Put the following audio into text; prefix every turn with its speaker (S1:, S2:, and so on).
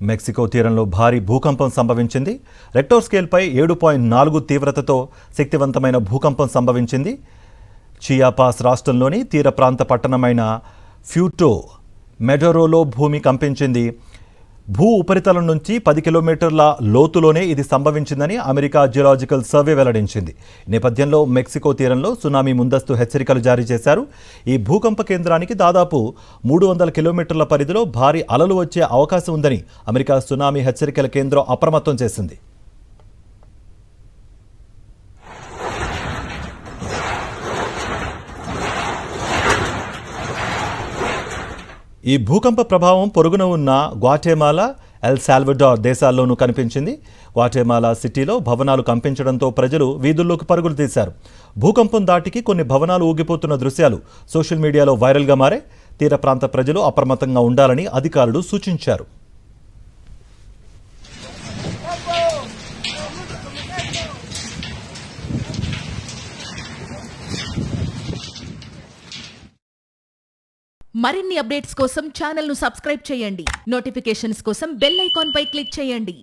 S1: Mexico తీరంలో భారీ భూకంపం సంభవించింది. రెక్టర్ స్కేల్పై 7.4 తీవ్రతతో శక్తివంతమైన భూకంపం సంభవించింది. చియాపాస్ రాష్ట్రంలోని తీర ప్రాంత పట్టణమైన ఫ్యూటో మెడోరోలో భూమి కంపించింది. భూ ఉపరితలం నుంచి 10 కిలోమీటర్ల లోతులోనే ఇది సంభవించిందని అమెరికా జియోలాజికల్ సర్వే వెల్లడించింది. ఈ నేపథ్యంలో మెక్సికో తీరంలో సునామీ ముందస్తు హెచ్చరికలు జారీ చేశారు. ఈ భూకంప కేంద్రానికి దాదాపు 300 కిలోమీటర్ల పరిధిలో భారీ అలలు వచ్చే అవకాశం ఉందని అమెరికా సునామీ హెచ్చరికల కేంద్రం అప్రమత్తం చేసింది. ఈ భూకంప ప్రభావం పొరుగున ఉన్న గ్వాటెమాలా, ఎల్ సాల్వడార్ దేశాల్లోనూ కనిపించింది. గ్వాటెమాలా సిటీలో భవనాలు కంపించడంతో ప్రజలు వీధుల్లోకి పరుగులు తీశారు. భూకంపం దాటికి కొన్ని భవనాలు ఊగిపోతున్న దృశ్యాలు సోషల్ మీడియాలో వైరల్గా మారాయి. తీర ప్రాంత ప్రజలు అప్రమత్తంగా ఉండాలని అధికారులు సూచించారు.
S2: మరిన్ని అప్డేట్స్ కోసం ఛానల్ ను సబ్స్క్రైబ్ చేయండి. నోటిఫికేషన్స్ కోసం బెల్ ఐకాన్ పై క్లిక్ చేయండి.